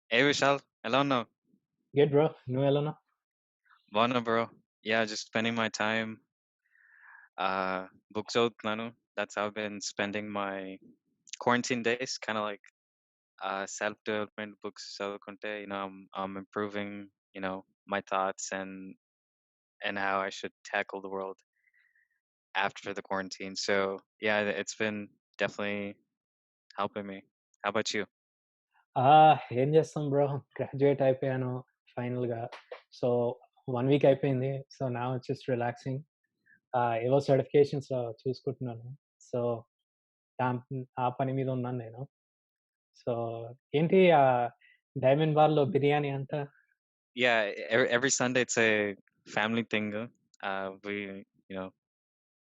Hey Vishal, hello no. Good, bro. నువ్వు ఎలా ఉన్నావు? Bona bro. Yeah, just spending my time books చదువుతున్నాను. That's how I've been spending my quarantine days, kind of like self-development books చదువుకుంటే, I'm improving, my thoughts and how I should tackle the world after the quarantine. So, yeah, it's been definitely helping me. How about you? ఏం చేస్తాం bro. Graduate అయిపోయాను ఫైనల్‌గా. So, 1 week అయిపోయింది. So, now just relaxing. ఏవో certifications చూసుకుంటున్నాను. So, ఆ పని మీద ఉన్నాను నేను. సో, ఏంటి డైమండ్ బార్‌లో బిర్యానీ అంట? Yeah, every Sunday it's a family thing. You know,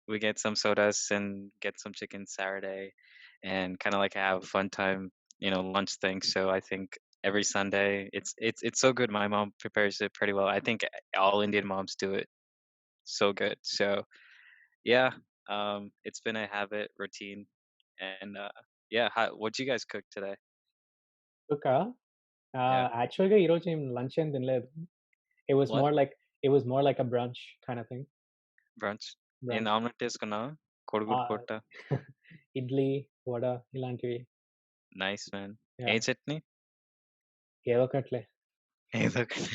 we get some sodas and get some chicken Saturday and kind of like have a fun time, lunch thing. So I think every Sunday it's so good. My mom prepares it pretty well. I think all Indian moms do it so good. So yeah, it's been a habit routine. And yeah, what'd you guys cook today? Chukka Yeah, యాక్చువల్‌గా ఈరోజు ఏం lunch ఏం తినలేదు. It was what more like it was more like a branch kind of thing. brunch? In branch. omelet చేసుకున్నావా? కోడిగుడ్డు ఆహ్, కొట్ట. ఇడ్లీ, వడ ఇలాంటివి. Nice man. ఏ యాహ్! చట్నీ? ఏదో ఒకటిలే. ఏదో ఒకటి.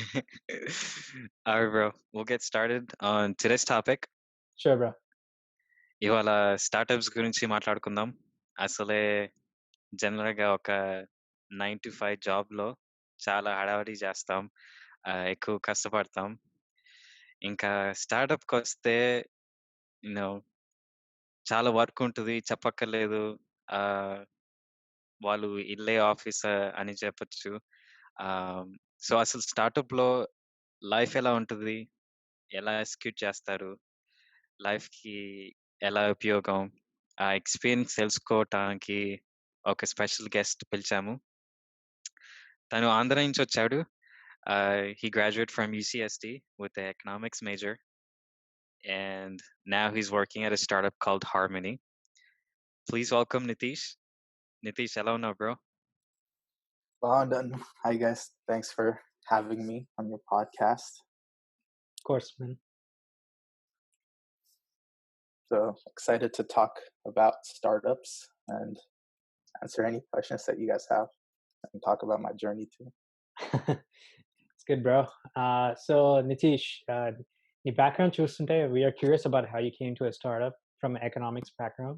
All right, bro. We'll get started on today's topic. Sure bro. ఇవాళ startups గురించి మాట్లాడుకుందాం. అసలే జనరల్‌గా ఒక 9-5 జాబ్‌లో చాలా హడావిడి చేస్తాం. ఎక్కువ కష్టపడతాం. ఇంకా స్టార్టప్‌కొస్తే యూ నో చాలా వర్క్ ఉంటది. చెప్పక్కర్లేదు. ఆహ్, వాళ్ళు ఇల్లే ఆఫీస్ అని చెప్పొచ్చు. ఆహ్, సో, అసలు స్టార్టప్‌లో లైఫ్ ఎలా ఉంటది? ఎలా ఎగ్జిక్యూట్ చేస్తారు? లైఫ్‌కి ఎలా ఉపయోగం? ఆ ఎక్స్‌పీరియన్స్ తెలుసుకోవటానికి ఒక స్పెషల్ గెస్ట్ పిలిచాము. తను ఆంధ్ర నుంచొచ్చాడు. He graduated from UCSD with the economics major, and now he's working at a startup called Harmony. Please welcome Niteesh. Niteesh, hello now, bro. Well done. Hi, guys. Thanks for having me on your podcast. Of course man. So excited to talk about startups and answer any questions that you guys have and talk about my journey too. It's good, bro. So Niteesh, నీ background చూస్తుంటే we are curious about how you came to a startup from an economics background.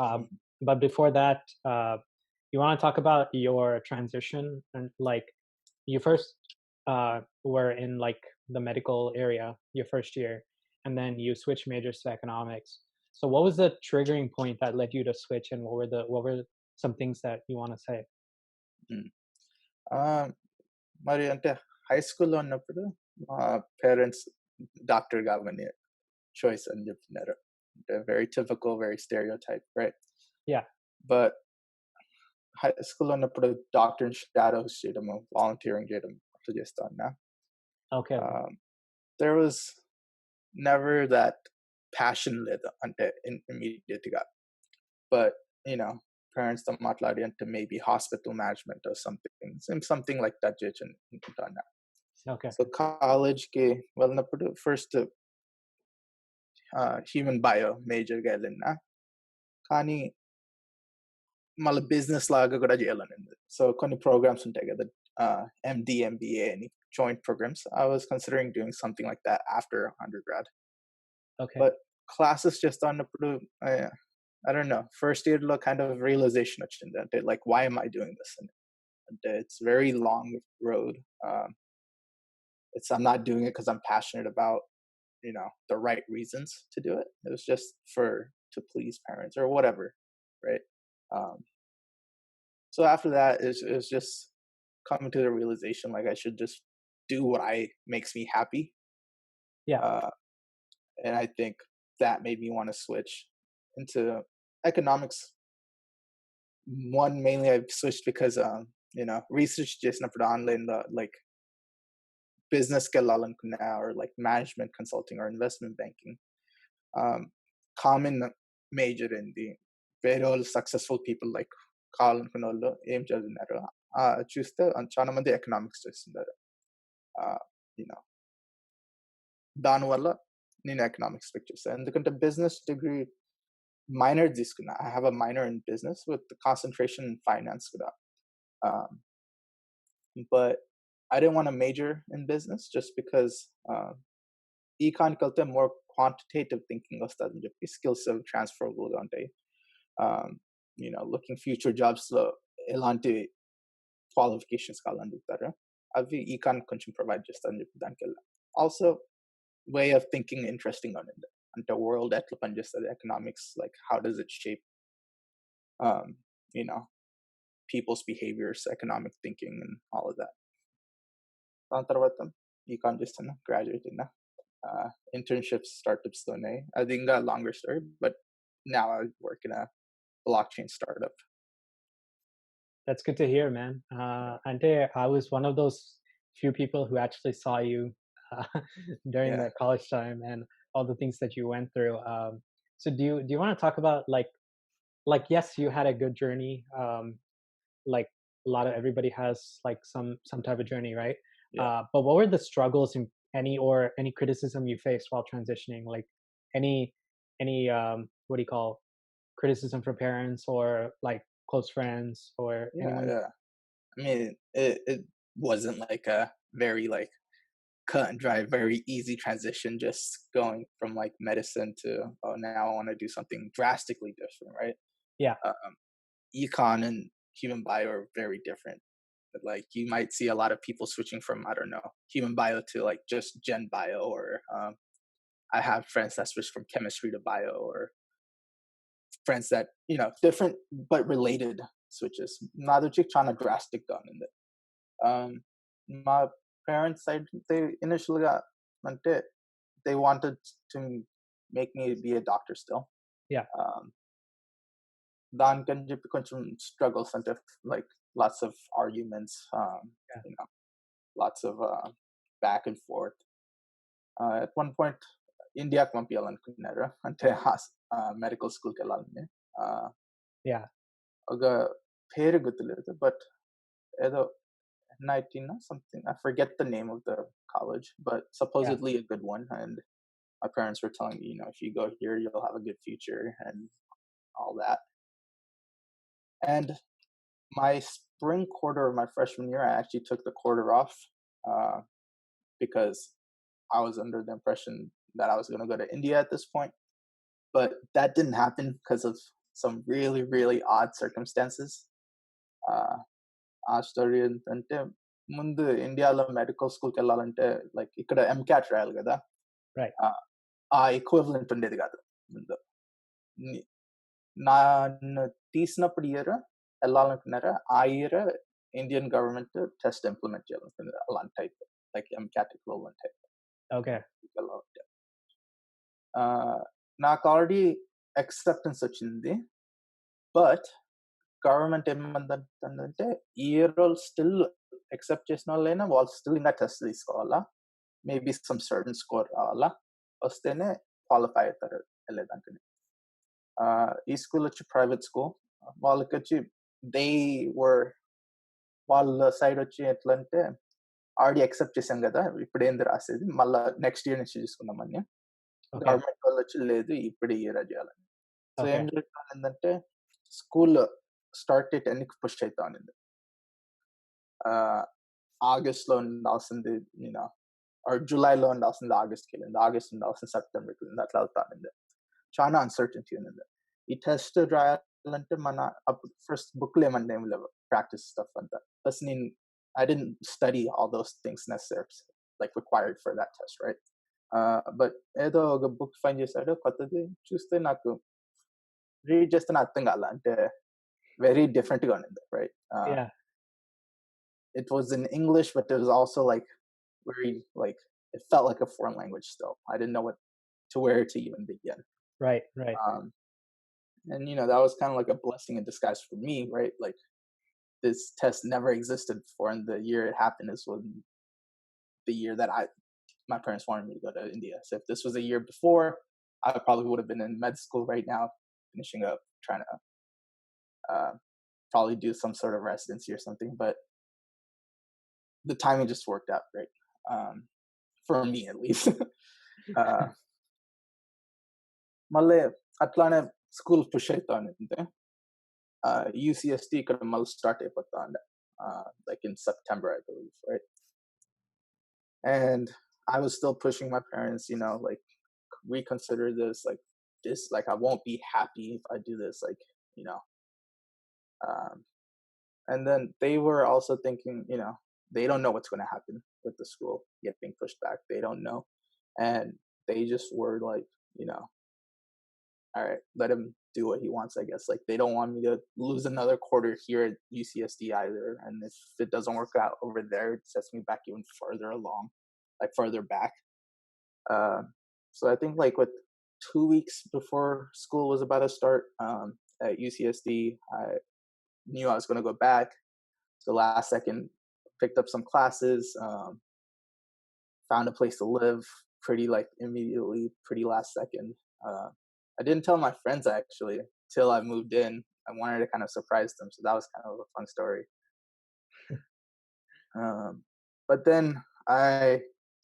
Uh, but before that, you want to talk about your transition and like you first were in like the medical area your first year, and then you switched majors to economics. So what was the triggering point that led you to switch, and what were some things that you want to say? మరి అంటే high స్కూల్లో ఉన్నప్పుడు మా parents doctor కావాలని choice అని చెప్తున్నారు. అంటే very typical, very stereotype, right? Yeah. But high స్కూల్లో ఉన్నప్పుడు డాక్టర్ షాడోస్ చేయడము, వాలంటీరింగ్ చేయడం అట్లా చేస్తా ఉన్నా. Okay. There was never that passion లేదు అంటే immediate గా. But parents తో మాట్లాడి అంటే maybe hospital management or something like that చేయొచ్చు అనుకుంటున్నా. Okay. సో కాలేజ్ కి వెళ్ళినప్పుడు ఫస్ట్ హ్యూమన్ బయో మేజర్ గా వెళ్ళినా, కానీ మళ్ళీ బిజినెస్ లాగా కూడా చేయాలని ఉంది. సో కొన్ని ప్రోగ్రామ్స్ ఉంటాయి కదా, MD, MBA అని joint programs. I was considering doing something like that after undergrad. Okay. But classes just ఉన్నప్పుడు I don't know, first year లో kind of realization వచ్చింది. అంటే like why am I doing this? And it's very long road. I'm not doing it because I'm passionate about the right reasons to do it. It was just to please parents or whatever, right? Um, so after that, it's just coming to the realization like I should just do what makes me happy. Yeah. And I think that made me want to switch into economics. One, mainly I switched because research just not online, like business now, or like management consulting or investment banking. Common major in the very all successful people like కావాలనుకున్న వాళ్ళు ఏం చదివినారు చూస్తే చాలా మంది economics చేస్తున్నారు. You know దానివల్ల నేను economics pick చేశాను. ఎందుకంటే బిజినెస్ డిగ్రీ మైనర్ తీసుకున్నా. I have a minor in business with concentration in finance కూడా. But I didn't want to major in business just because econ వెళ్తే more quantitative thinking వస్తదని చెప్పి skills అవి transferable గా ఉంటాయి. Um, looking future jobs లో ఎలాంటి క్వాలిఫికేషన్స్ కావాలని అడుగుతారు. అవి ఈకాన్ కొంచెం ప్రొవైడ్ చేస్తారని చెప్పి దానికి వెళ్ళాను. Also way of thinking interesting ఉండింది. అంటే వరల్డ్ ఎట్లా పనిచేస్తుంది, economics, like how does it shape you know people's behaviors, economic thinking, and all of that. దాని తర్వాత ఈకాన్ చేస్తున్నా, గ్రాడ్యుయేట్ అయినా, internships, startups లోనే. అది ఇంకా longer story, but now I work in a blockchain startup. That's good to hear, man. Ante, I was one of those few people who actually saw you uh, during Yeah, the college time and all the things that you went through. So do you want to talk about like yes, you had a good journey. Like a lot of everybody has like some type of journey, right? yeah. But what were the struggles and any criticism you faced while transitioning? Like any what do you call criticism from parents or like close friends or Yeah, anyone? yeah. I mean, it wasn't like a very like cut and dry, very easy transition. Just going from like medicine to now I want to do something drastically different, right? Yeah. Econ and human bio are very different. But, like you might see a lot of people switching from I don't know human bio to like just gen bio, or I have friends that switch from chemistry to bio, or friends that different but related switches. Neither chick trying to drastic gun in it. My parents side, they initially got it. They wanted to make me be a doctor still. Yeah. Dan can కొంచెం struggles and like lots of arguments. Yeah. Lots of back and forth. At one point, ఇండియాకి పంపించాలనుకున్నారు, అంటే medical స్కూల్కి వెళ్ళాలని. Yeah. ఒక పేరు గుర్తులేదు, but ఏదో NIT something. I forget the name of the college, but Yeah. supposedly a good one. And my parents were telling me, if you go here, you'll have a good future and all that. And my spring quarter of my freshman year, I actually took the quarter off because I was under the impression that I was going to go to India at this point. But that didn't happen because of some really, really odd circumstances. ఆ story ఏంటంటే, ముందు ఇండియాలో medical స్కూల్కి వెళ్ళాలంటే like ఇక్కడ ఎంక్యాట్ రాయాలి కదా, Right. ఆ ఎక్వివలెంట్ ఉండేది కాదు ముందు. నన్ను తీసినప్పుడు ఇయర్ వెళ్ళాలనుకున్నారా, ఆ year Indian government test implement చేయాలనుకున్నారు, అలాంటి type, like MCAT equivalent type. Okay. నాకు ఆల్రెడీ అక్సెప్టెన్స్ వచ్చింది, బట్ గవర్నమెంట్ ఏమందంటే ఈ ఇయర్ స్టిల్ ఎక్సెప్ట్ చేసిన వాళ్ళైనా వాళ్ళు స్టిల్ ఇంకా టెస్ట్ తీసుకోవాలా, మేబీ సమ్ సర్టన్ స్కోర్ రావాలా, వస్తేనే క్వాలిఫై అవుతారు వెళ్ళేదానికి. ఈ స్కూల్ వచ్చి ప్రైవేట్ స్కూల్, వాళ్ళకి వచ్చి దే వర్ వాళ్ళ సైడ్ వచ్చి ఎట్లా అంటే, ఆల్రెడీ ఎక్సెప్ట్ చేశాం కదా, ఇప్పుడు ఏంది రాసేది, మళ్ళీ నెక్స్ట్ ఇయర్ నుంచి తీసుకున్నామని. గవర్నమెంట్ వాళ్ళు వచ్చి లేదు ఇప్పుడు ఈ ఇయర్ చేయాలని. సో ఏం జరుగుతుందంటే, స్కూల్ స్టార్ట్ డేట్ ఎన్నికి పుష్ అవుతా ఉన్నింది. ఆగస్ట్లో ఉండాల్సింది జూలైలో ఉండాల్సింది ఆగస్ట్కి వెళ్ళింది, ఆగస్ట్ ఉండాల్సింది సెప్టెంబర్కి వెళ్ళింది, అట్లా అవుతా ఉన్నింది. చాలా అన్సర్టనిటీ ఉన్నింది. ఈ టెస్ట్ రాయాలంటే మన అప్పుడు ఫస్ట్ బుక్లు ఏమన్నా ఏం లేవు, ప్రాక్టీస్ స్టఫ్ అంతా. Plus I didn't study all those things necessary, like required for that test, right? But ఏదో ఒక బుక్ ఫైండ్ చేశాడు కొత్తది, చూస్తే నాకు రీడ్ చేస్తే అర్థం కాల, అంటే వెరీ డిఫరెంట్గా ఉన్నింది, right? Yeah. It was in English, but it was also like very like it felt like a foreign language still. I didn't know where to even begin. Right. And that was kind of like a blessing in disguise for me, right? Like this test never existed before, and the year it happened is when the year that my parents wanted me to go to India. So if this was a year before, I probably would have been in med school right now, finishing up, trying to probably do some sort of residency or something. But the timing just worked out great, for me at least. uh, మళ్ళీ అట్లానే school push అవుతా ఉండింది. UCSD ఇక్కడ మళ్ళీ start అయిపోతా ఉండే, like in September, I believe, right? And I was still pushing my parents, like, reconsider this, like, I won't be happy if I do this, like, you know. Um, and then they were also thinking, they don't know what's going to happen with the school getting pushed back. They don't know, and they just were like, all right, let him do what he wants, I guess. Like, they don't want me to lose another quarter here at UCSD either. And if it doesn't work out over there, it sets me back even further along, like further back. Uh, so I think like with 2 weeks before school was about to start, at UCSD, I knew I was going to go back. So last second, picked up some classes, found a place to live pretty like immediately, pretty last second. I didn't tell my friends actually till I moved in. I wanted to kind of surprise them, so that was kind of a fun story. But then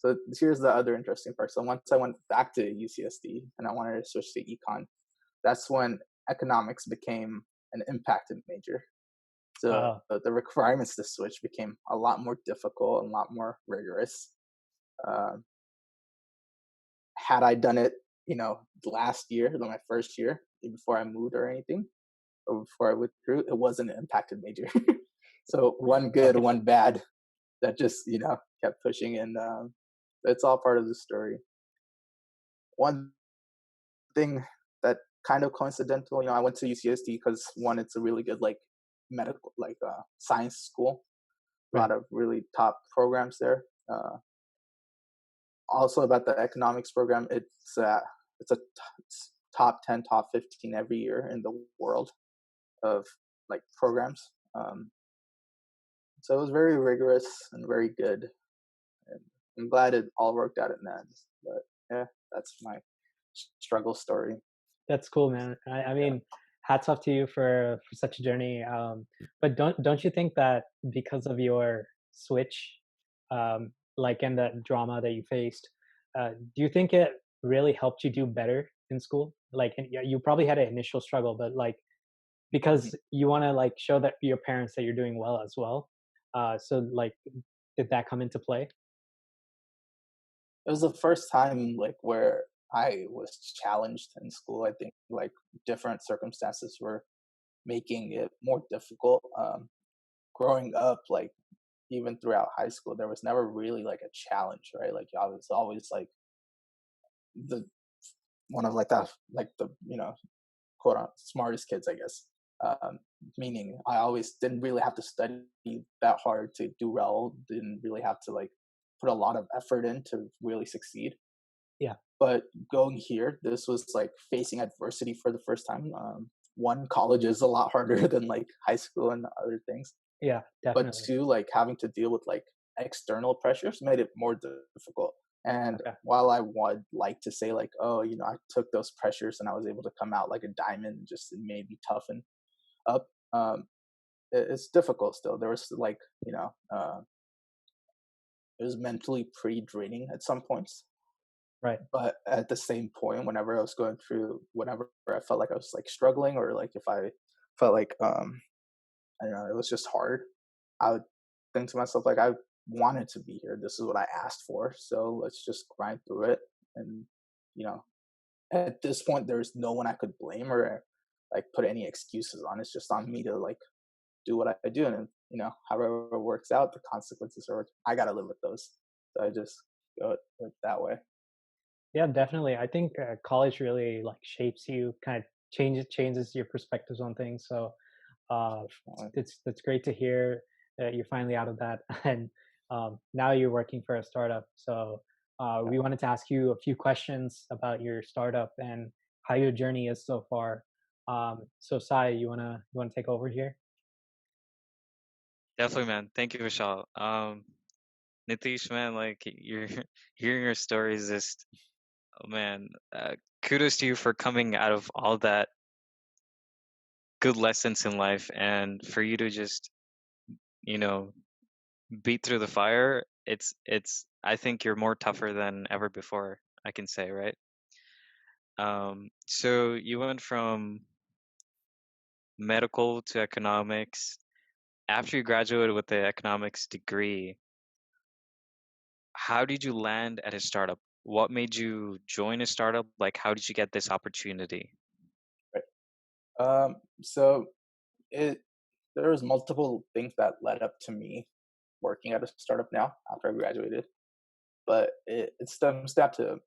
so here's the other interesting part. So once I went back to UCSD and I wanted to switch to Econ, that's when economics became an impacted major. So the requirements to switch became a lot more difficult and a lot more rigorous. Had I done it, last year, my first year, before I moved or anything, or before I withdrew, it wasn't an impacted major. So one good, one bad, that just, kept pushing. And it's all part of the story. One thing that kind of coincidental, I went to UCSD because one, it's a really good like medical, like science school, a lot of really top programs there. Also about the economics program, it's top 10, top 15 every year in the world of like programs. So it was very rigorous and very good. And I'm glad it all worked out in the end. But yeah, that's my struggle story. That's cool, man. I mean, hats off to you for such a journey. But don't you think that because of your switch, like in that drama that you faced, do you think it really helped you do better in school? Like, and yeah, you probably had an initial struggle, but like because you want to like show that your parents that you're doing well as well. So like, did that come into play? It was the first time like where I was challenged in school. I think like different circumstances were making it more difficult. Growing up, like even throughout high school, there was never really like a challenge, right? Like I was always like the one of like the quote unquote smartest kids, I guess. Meaning I always didn't really have to study that hard to do well. Didn't really have to like put a lot of effort in to really succeed. Yeah. But going here, this was like facing adversity for the first time. One, college is a lot harder than like high school and other things. Yeah, But definitely. two, like having to deal with like external pressures made it more difficult. And Okay. while I would like to say like, oh, I took those pressures and I was able to come out like a diamond, just it made me toughen up. It's difficult still. There was like, it was mentally pretty draining at some points. Right. But at the same point, whenever I was going through, whenever I felt like I was like struggling, or like if I felt like I don't know, it was just hard, I would think to myself like, I wanted to be here. This is what I asked for. So let's just grind through it. And at this point, there's no one I could blame or like put any excuses on. It's just on me to like do what I do, and however it works out, the consequences are I gotta live with those. So I just go it that way. Yeah, definitely. I think college really like shapes you, kind of changes your perspectives on things. So uh, it's great to hear that you're finally out of that, and now you're working for a startup. So we wanted to ask you a few questions about your startup and how your journey is so far. So Sai, you wanna take over here? Definitely, man. Thank you, Vishal. Niteesh, man, like you're hearing your stories is, oh man, kudos to you for coming out of all that good lessons in life, and for you to just, you know, beat through the fire, it's I think you're more tougher than ever before, I can say, right? So you went from medical to economics. After you graduated with the economics degree, how did you land at a startup? What made you join a startup? Like, how did you get this opportunity? So it there was multiple things that led up to me working at a startup now after I graduated, but it stems down to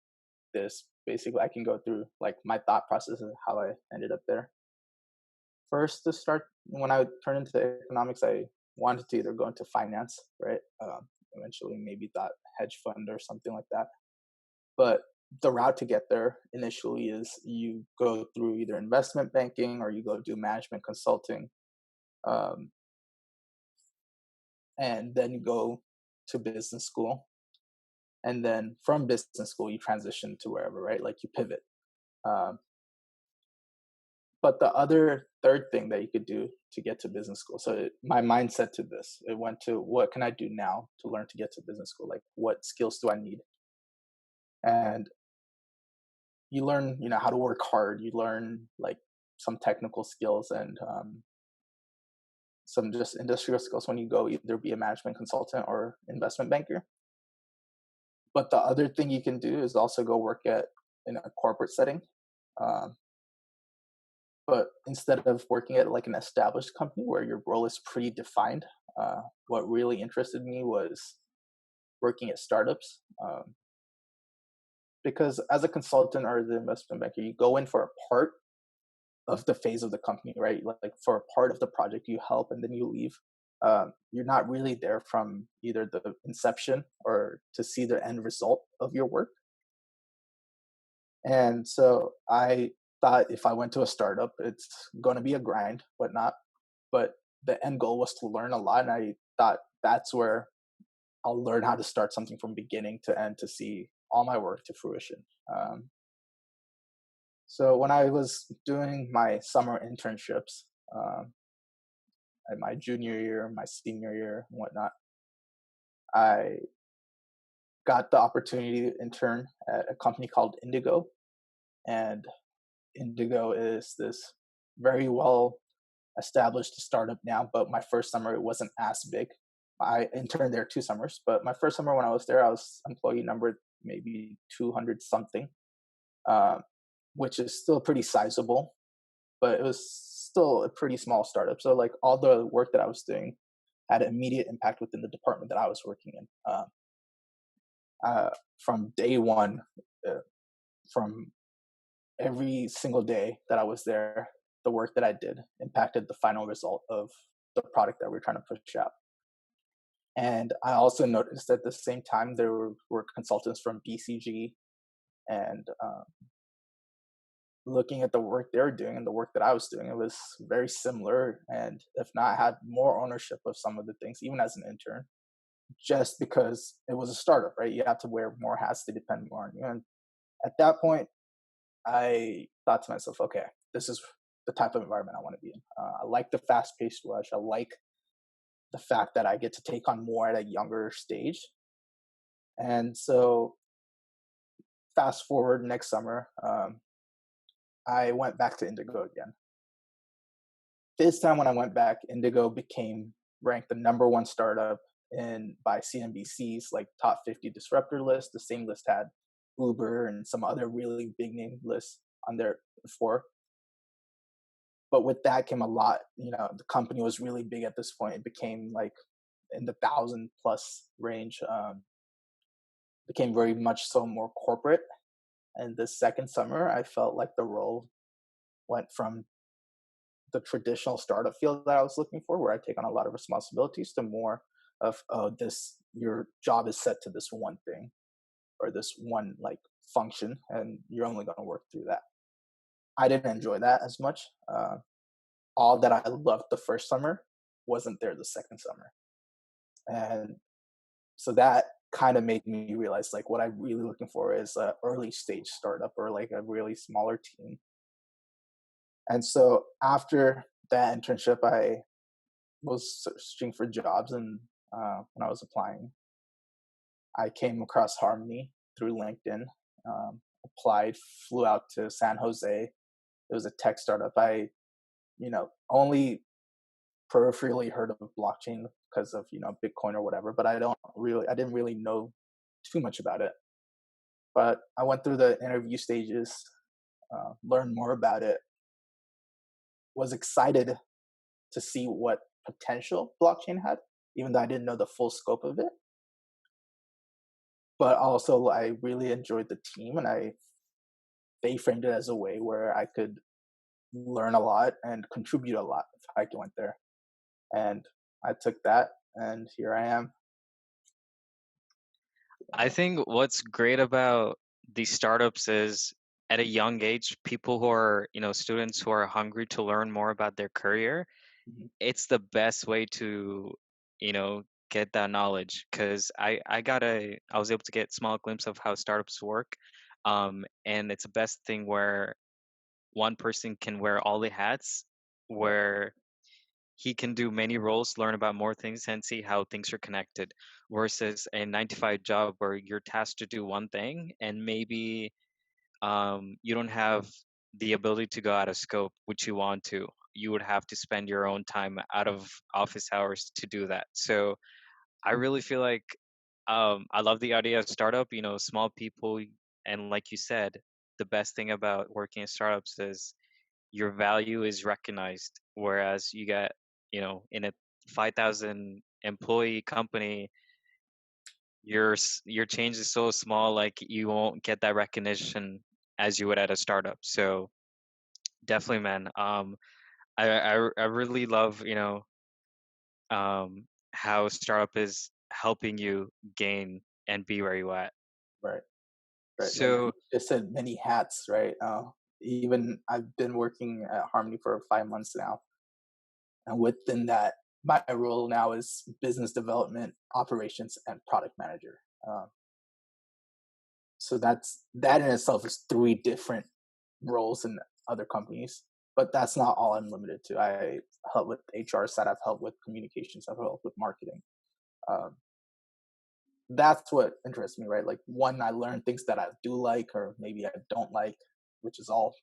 this. Basically, I can go through like my thought process of how I ended up there. First, to start, when I turned into economics, I wanted to either go into finance, right? Eventually, maybe thought hedge fund or something like that. But the route to get there initially is you go through either investment banking or you go do management consulting, um, and then you go to business school. And then from business school, you transition to wherever, right? Like you pivot. Um, but the other third thing that you could do to get to business school, so my mindset to this, it went to what can I do now to learn to get to business school? Like what skills do I need? And you learn, how to work hard. You learn like some technical skills and some just industrial skills when you go either be a management consultant or investment banker. But the other thing you can do is also go work in a corporate setting. Um, but instead of working at like an established company where your role is pretty defined, what really interested me was working at startups. Because as a consultant or the investment banker, you go in for a part of the phase of the company, right? Like for a part of the project, you help and then you leave. You're not really there from either the inception or to see the end result of your work. And so I thought if I went to a startup, it's going to be a grind, but the end goal was to learn a lot. And I thought that's where I'll learn how to start something from beginning to end to see all my work to fruition. So when I was doing my summer internships, um, at my junior year, my senior year, and whatnot, I got the opportunity to intern at a company called Indigo. And Indigo is this very well established startup now, but my first summer it wasn't as big. I interned there 2 summers, but my first summer when I was there, I was employee number maybe 200 something, uh, which is still pretty sizable, but it was still a pretty small startup. So like all the work that I was doing had immediate impact within the department that I was working in. From day one, uh, from every single day that I was there, the work that I did impacted the final result of the product that we are trying to push out. And I also noticed at the same time there were consultants from BCG, and looking at the work they were doing and the work that I was doing, it was very similar. And if not, I had more ownership of some of the things, even as an intern, just because it was a startup, right? You have to wear more hats, to depend more on you. And at that point, I thought to myself, okay, this is the type of environment I want to be in. I like the fast-paced rush. I like the fact that I get to take on more at a younger stage. And so, fast forward next summer, I went back to Indigo again. This time when I went back, Indigo became ranked the #1 startup by CNBC's like top 50 disruptor list. The same list had Uber and some other really big name lists on there before. But with that came a lot. The company was really big at this point. It became like in the 1,000+ range. Became very much so more corporate. And the second summer, I felt like the role went from the traditional startup field that I was looking for, where I take on a lot of responsibilities, to more of your job is set to this one thing or this one like function, and you're only going to work through that. I didn't enjoy that as much. All that I loved the first summer wasn't there the second summer, and so that kind of made me realize like what I'm really looking for is a early stage startup or like a really smaller team. And so after that internship, I was searching for jobs, and when I was applying, I came across Harmony through LinkedIn. Applied, flew out to San Jose. It was a tech startup. I, only peripherally heard of blockchain because of Bitcoin or whatever, but I didn't really know too much about it. But I went through the interview stages, learned more about it, was excited to see what potential blockchain had, even though I didn't know the full scope of it. But also, I really enjoyed the team, and they framed it as a way where I could learn a lot and contribute a lot if I went there. And I took that, and here I am. I think what's great about these startups is at a young age, people who are, students who are hungry to learn more about their career, Mhm. it's the best way to, get that knowledge. Because I was able to get small glimpse of how startups work. And it's the best thing where one person can wear all the hats, Right, where he can do many roles, learn about more things, and see how things are connected. Versus a 9 to 5 job where you're tasked to do one thing, and maybe you don't have the ability to go out of scope, which you want to. You would have to spend your own time out of office hours to do that. So I really feel like I love the idea of startup. Small people, and like you said, the best thing about working in startups is your value is recognized, whereas you get in a 5,000 employee company, your change is so small, like you won't get that recognition as you would at a startup. So definitely, man. I really love how startup is helping you gain and be where you at. right, right. Like you So just said, many hats, right? Even I've been working at Harmony for 5 months now, and within that, my role now is business development, operations, and product manager. So that in itself is three different roles in other companies. But that's not all I'm limited to. I help with HR side. I've helped with communications. I've helped with marketing. Um, that's what interests me, right? Like, one, I learn things that I do like, or maybe I don't like, which is all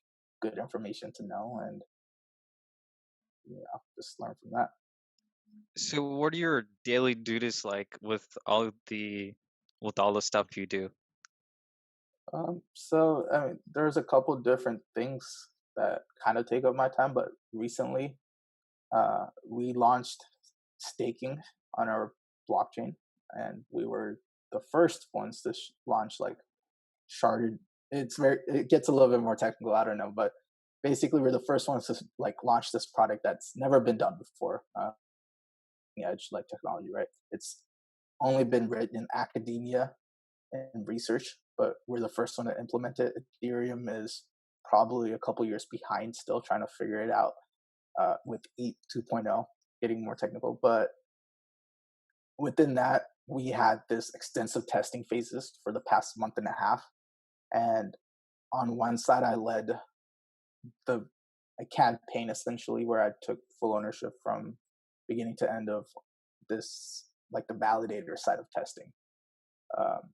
good information to know, and just learn from that. so what are your daily duties like with all the stuff you do? So I mean, there's a couple different things that kind of take up my time, but recently we launched staking on our blockchain, and we were the first ones to launch like sharded. It gets a little bit more technical. I don't know, but basically we're the first ones to like launch this product that's never been done before. Edge like technology, right? It's only been written in academia and research, but we're the first one to implement it. Ethereum is probably a couple years behind, still trying to figure it out with ETH 2.0, getting more technical. But within that, we had this extensive testing phases for the past month and a half. And on one side, I led the a campaign essentially where I took full ownership from beginning to end of this, like the validator side of testing. Um,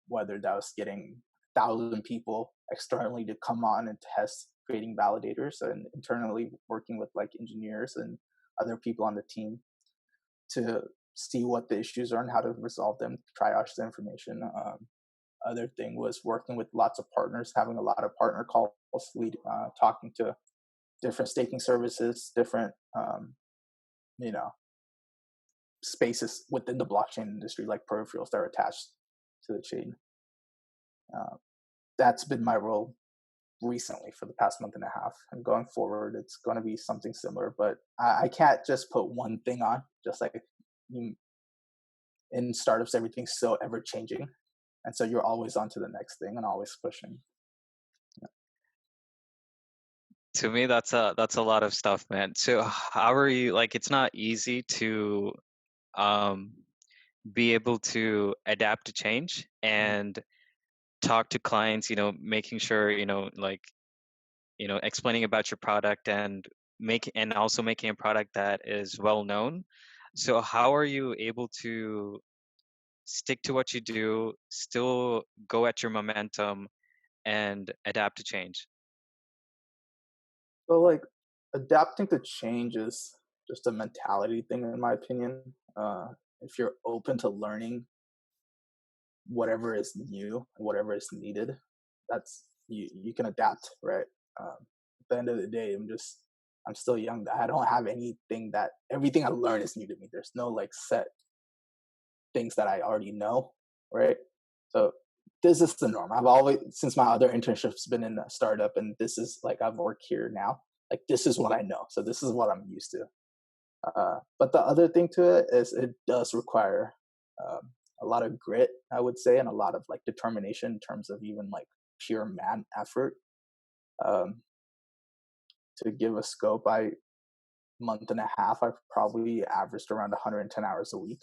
whether that was getting 1,000 people externally to come on and test creating validators, and internally working with like engineers and other people on the team to see what the issues are and how to resolve them, triage the information. Other thing was working with lots of partners, having a lot of partner calls, talking to different staking services, different you know spaces within the blockchain industry, like peripherals that are attached to the chain. Uh, that's been my role recently for the past month and a half. And going forward, it's going to be something similar. But I can't just put one thing on. Just like you, in startups, everything's so ever changing, and so you're always on to the next thing and always pushing. To me, that's a lot of stuff, man. So how are you, like, it's not easy to um be able to adapt to change Mhm. and talk to clients, making sure, like, explaining about your product and and also making a product that is well known. So how are you able to stick to what you do, still go at your momentum, and adapt to change? So like adapting to change is just a mentality thing, in my opinion. If you're open to learning whatever is new, whatever is needed, that's you can adapt, right? At the end of the day, I'm still young. I don't have anything that everything I learn is new to me. There's no like set things that I already know, right? So this is the norm. I've always, since my other internships, been in a startup, and this is like I've worked here now. Like this is what I know, so this is what I'm used to. But the other thing to it is it does require a lot of grit, I would say, and a lot of like determination in terms of even like pure man effort. Um, to give a scope, I month and a half, I've probably averaged around 110 hours a week.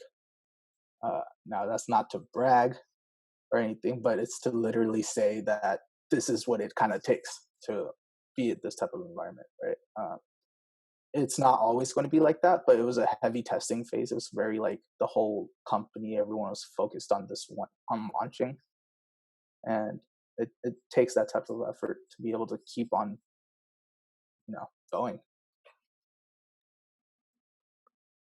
Now that's not to brag or anything, but it's to literally say that this is what it kind of takes to be at this type of environment, right? It's not always going to be like that, but it was a heavy testing phase. It was very like the whole company, everyone was focused on this one, on launching, and it takes that type of effort to be able to keep on, going.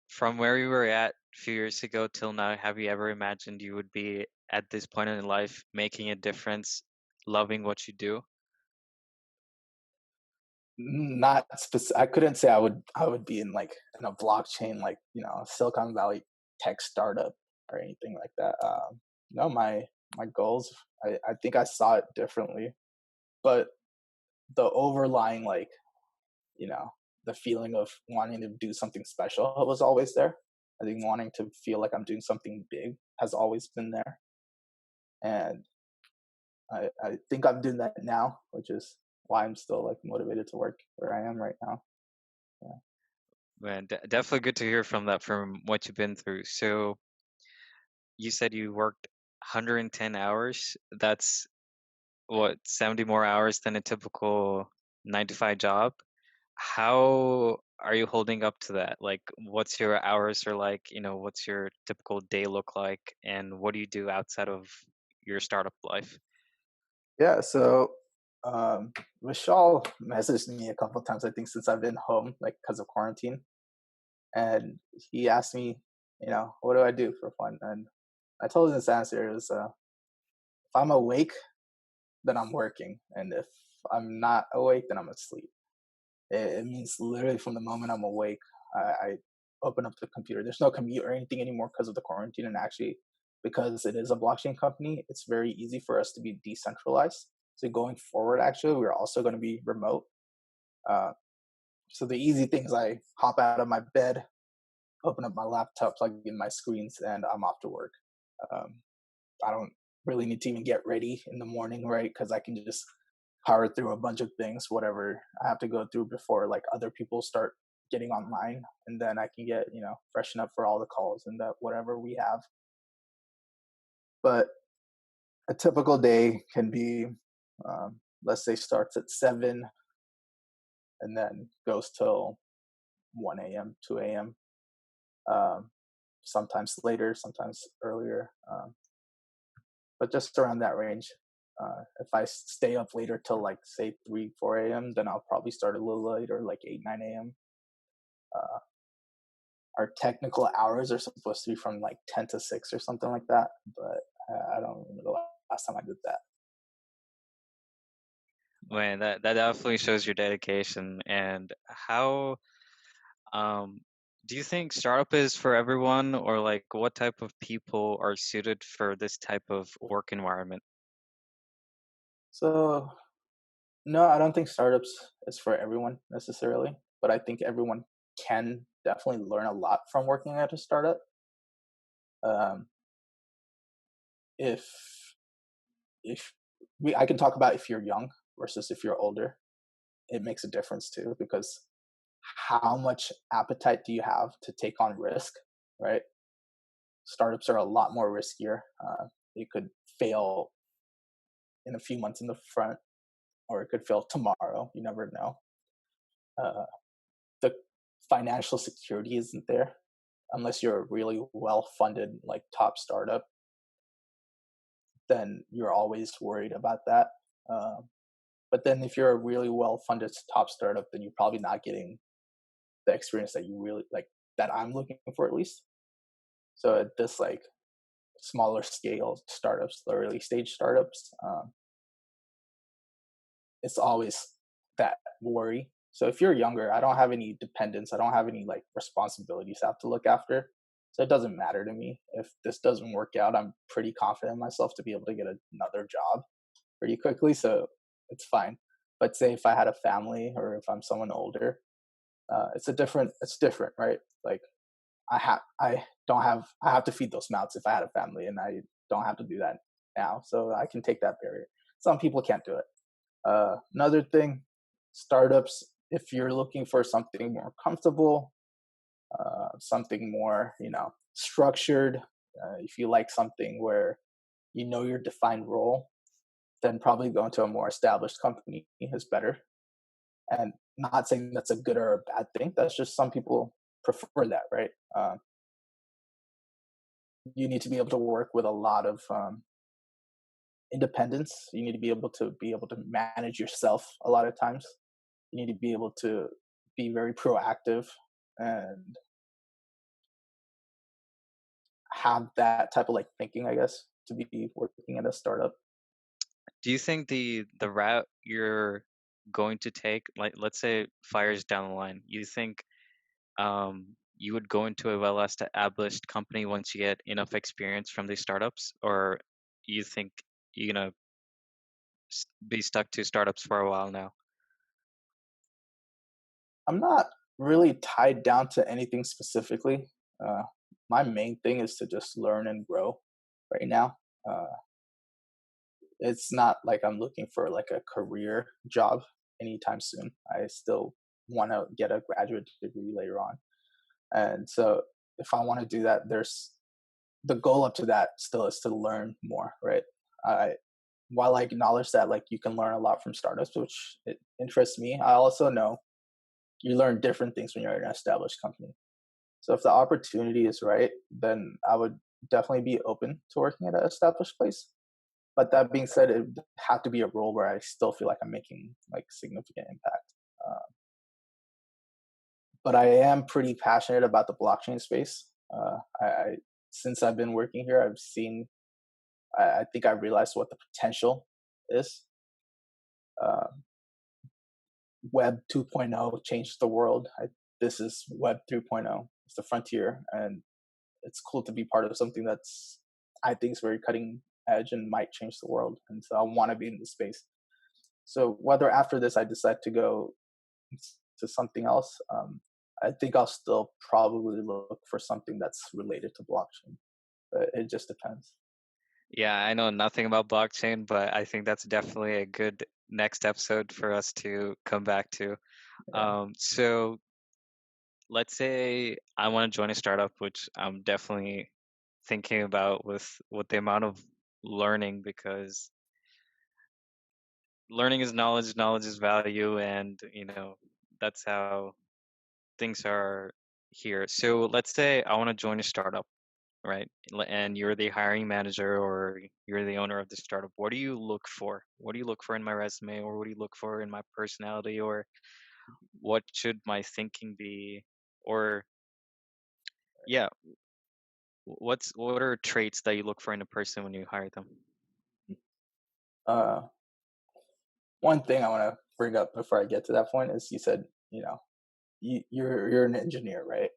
From where you were at a few years ago till now, have you ever imagined you would be at this point in life, making a difference, loving what you do? Not specific. I couldn't say I would be in like in a blockchain like Silicon Valley tech startup or anything like that. No, my goals. I think I saw it differently, but the overlying like you know the feeling of wanting to do something special was always there. I think wanting to feel like I'm doing something big has always been there, and I think I'm doing that now, which is why I'm still like motivated to work where I am right now. Yeah. Man, definitely good to hear from that, from what you've been through. So you said you worked 110 hours. That's what, 70 more hours than a typical 9 to 5 job. How are you holding up to that? Like, what's your hours are like? What's your typical day look like? And what do you do outside of your startup life? Yeah, so Vishal messaged me a couple times, I think, since I've been home, like because of quarantine, and he asked me, what do I do for fun? And I told him this answer is, if I'm awake, then I'm working, and if I'm not awake, then I'm asleep. It means literally from the moment I'm awake, I open up the computer. There's no commute or anything anymore because of the quarantine, and actually, because it is a blockchain company, it's very easy for us to be decentralized. So going forward, actually, we're also going to be remote. Uh, so the easy things, I hop out of my bed, open up my laptop, plug in my screens, and I'm off to work. Um, I don't really need to even get ready in the morning, right? Because I can just power through a bunch of things, whatever I have to go through before like other people start getting online, and then I can get freshen up for all the calls and that whatever we have. But a typical day can be, let's say, starts at 7 and then goes till 1 a.m., 2 a.m. Um, sometimes later, sometimes earlier, but just around that range. If I stay up later till like say 3, 4 a.m., then I'll probably start a little later, like 8, 9 a.m. Uh, our technical hours are supposed to be from like 10 to 6 or something like that, but I don't remember the last time I did that. Man, that definitely shows your dedication. And how um do you think startup is for everyone, or like what type of people are suited for this type of work environment? So no, I don't think startups is for everyone necessarily, but I think everyone can definitely learn a lot from working at a startup. Um, if if I can talk about if you're young versus if you're older, it makes a difference too, because how much appetite do you have to take on risk, right? Startups are a lot more riskier. It could fail in a few months in the front, or it could fail tomorrow. You never know. Uh, financial security isn't there unless you're a really well-funded like top startup. Then you're always worried about that. Um, but then if you're a really well-funded top startup, then you're probably not getting the experience that you really like that I'm looking for at least. So at this like smaller scale startups, the early stage startups, it's always that worry. So if you're younger, I don't have any dependents. I don't have any like responsibilities I have to look after. So it doesn't matter to me if this doesn't work out. I'm pretty confident in myself to be able to get another job pretty quickly. So it's fine. But say if I had a family or if I'm someone older, it's different, right? Like I have to feed those mouths if I had a family, and I don't have to do that now. So I can take that barrier. Some people can't do it. Another thing, startups, if you're looking for something more comfortable, something more, structured, if you like something where you know your defined role, then probably going to a more established company is better. And not saying that's a good or a bad thing. That's just some people prefer that, right? You need to be able to work with a lot of independence. You need to be able to manage yourself a lot of times. You need to be able to be very proactive and have that type of like thinking, I guess, to be working at a startup. Do you think the route you're going to take, like let's say 5 years down the line, you think you would go into a well-established company once you get enough experience from these startups, or you think you're gonna be stuck to startups for a while now? I'm not really tied down to anything specifically. Uh, my main thing is to just learn and grow right now. Uh, it's not like I'm looking for like a career job anytime soon. I still want to get a graduate degree later on. And so if I want to do that, there's the goal up to that still is to learn more, right? I While I acknowledge that like you can learn a lot from startups, which it interests me, I also know you learn different things when you're in an established company. So if the opportunity is right, then I would definitely be open to working at an established place. But that being said, it would have to be a role where I still feel like I'm making like significant impact. Uh, but I am pretty passionate about the blockchain space. I since I've been working here, I've seen. I think I realized what the potential is. Uh, Web 2.0 changed the world. This is Web 3.0. It's the frontier, and it's cool to be part of something that's I think is very cutting edge and might change the world. And so I want to be in this space. So whether after this I decide to go to something else, I think I'll still probably look for something that's related to blockchain. But it just depends. Yeah, I know nothing about blockchain, but I think that's definitely a good next episode for us to come back to. Yeah. So let's say I want to join a startup, which I'm definitely thinking about with the amount of learning, because learning is knowledge, knowledge is value, and that's how things are here. So let's say I want to join a startup, right? And you're the hiring manager or you're the owner of the startup. What do you look for? What do you look for in my resume, or what do you look for in my personality, or what should my thinking be? Or yeah, what are traits that you look for in a person when you hire them? Uh, One thing I want to bring up before I get to that point is you said, you're an engineer, right?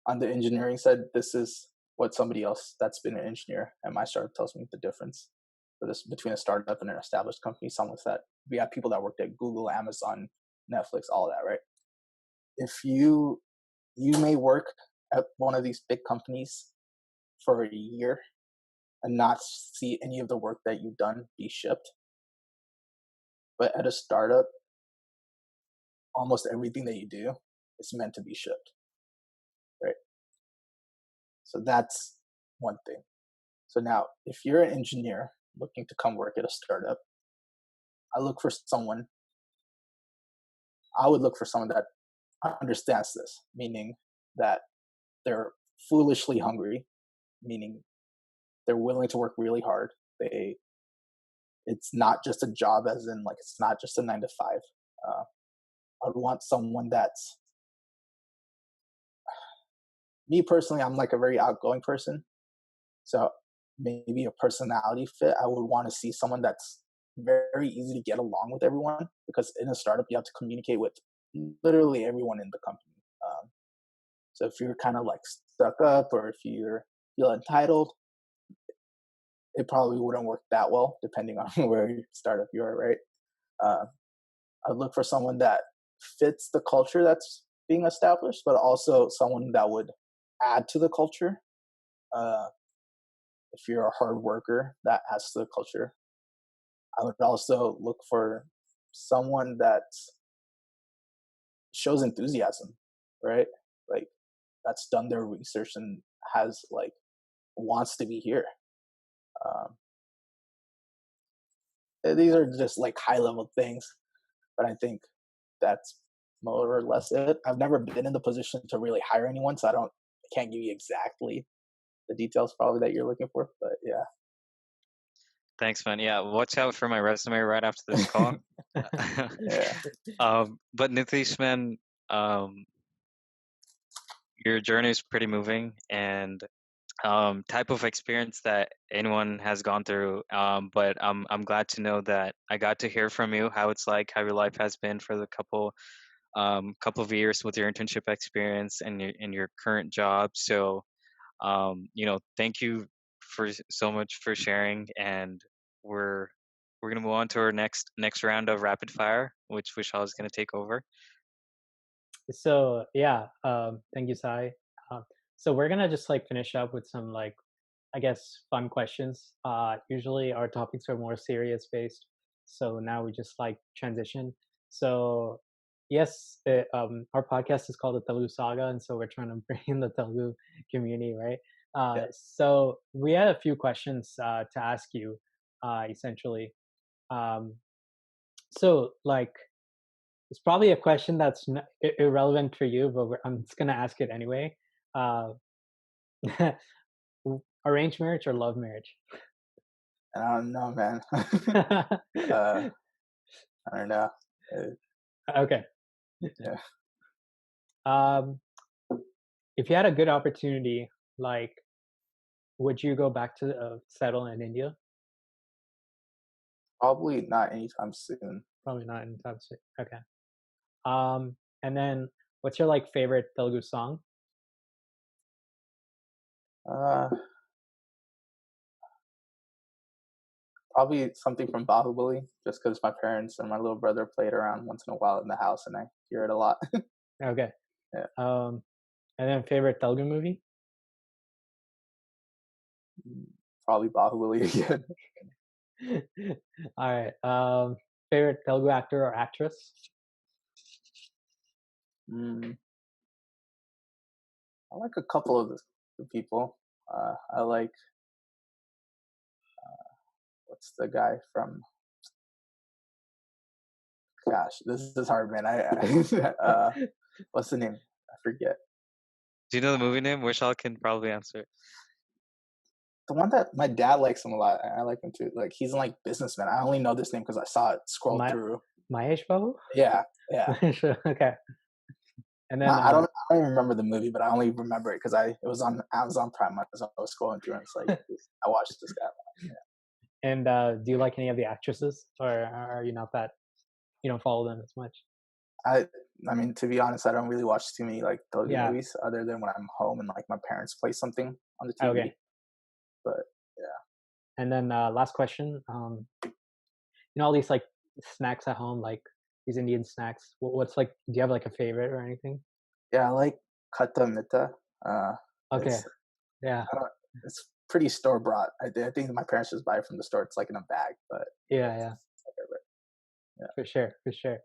On the engineering side, this is what somebody else that's been an engineer at my startup tells me the difference for this between a startup and an established company. Someone that we have people that worked at Google, Amazon, Netflix, all that, right? If you may work at one of these big companies for a year and not see any of the work that you've done be shipped, but at a startup, almost everything that you do is meant to be shipped, right? So that's one thing. So now, if you're an engineer looking to come work at a startup, I look for someone. I would look for someone that understands this, meaning that they're foolishly hungry, meaning they're willing to work really hard. It's not just a job, as in like it's not just a 9 to 5. Uh, I would want someone that's me personally. I'm like a very outgoing person, so maybe a personality fit. I would want to see someone that's very easy to get along with everyone, because in a startup you have to communicate with literally everyone in the company. So if you're kind of like stuck up, or if you feel entitled, it probably wouldn't work that well, depending on where your startup you are, right? Uh, I'd look for someone that fits the culture that's being established, but also someone that would add to the culture. Uh, if you're a hard worker, that adds to the culture. I would also look for someone that shows enthusiasm, right? Like that's done their research and has like wants to be here. Um, these are just like high level things, but I think that's more or less it. I've never been in the position to really hire anyone, so I can't give you exactly the details probably that you're looking for, but yeah. Thanks, man. Yeah, watch out for my resume right after this call. Yeah. But Niteesh, man, um, your journey is pretty moving, and type of experience that anyone has gone through. But I'm glad to know that I got to hear from you how it's like, how your life has been for the couple of years with your internship experience and your current job. So thank you so much for sharing, and we're we're gonna move on to our next round of rapid fire, which Vishal is gonna take over. So yeah, thank you, Sai. So we're gonna just like finish up with some like, I guess, fun questions. Usually our topics are more serious based, so now we just like transition. So yes, our podcast is called the Telugu Saga, and so we're trying to bring in the Telugu community, right? Yeah. So we had a few questions to ask you, essentially. Um, so like, it's probably a question that's irrelevant for you, but I'm just gonna ask it anyway. Uh, arranged marriage or love marriage? I don't know, man. uh, I don't know. Okay. Yeah. Um, if you had a good opportunity, like, would you go back to settle in India? Probably not anytime soon. Probably not anytime soon. Okay. And then what's your like favorite Telugu song? Uh, Probably something from Bahubali, just because my parents and my little brother play it around once in a while in the house, and I hear it a lot. Okay. Yeah. And then favorite Telugu movie? Probably Bahubali again. All right. Favorite Telugu actor or actress? Mm, I like a couple of the people. I like what's the guy from? Gosh, this is hard, man. What's the name? I forget. Do you know the movie name? Vishal can probably answer. The one that my dad likes him a lot. I like him too. Like he's like businessman. I only know this name because I saw it scroll My through. Mahesh Babu? Yeah, yeah. Okay. And then I don't even remember the movie, but I only remember it because it was on Amazon Prime as I was scrolling through, and it's like I watched this guy. and do you like any of the actresses, or are you not that, you don't follow them as much? I I mean, to be honest, I don't really watch too many like Telugu Yeah. movies other than when I'm home and like my parents play something on the TV. Okay. But yeah, And then last question. All these like snacks at home, like these Indian snacks. What's like? Do you have like a favorite or anything? yeah, I like kata mita. Okay. It's Yeah. I don't, it's pretty store bought. I think my parents just buy it from the store. It's like in a bag, but Yeah. Yeah. whatever. Yeah, For sure. For sure.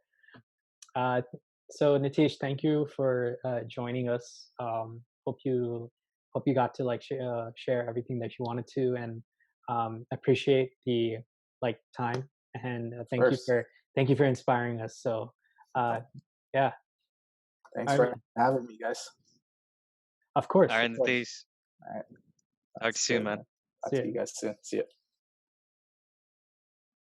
Uh, so Niteesh, thank you for joining us. Hope you got to like share everything that you wanted to, and appreciate the like time, and of course. thank you for inspiring us. So Uh, yeah, Thanks All right, for man. having me, guys. Of All course, right, of course. Niteesh. All right, Talk to that's you soon, good, man. man. Talk See to ya. you guys soon. See ya.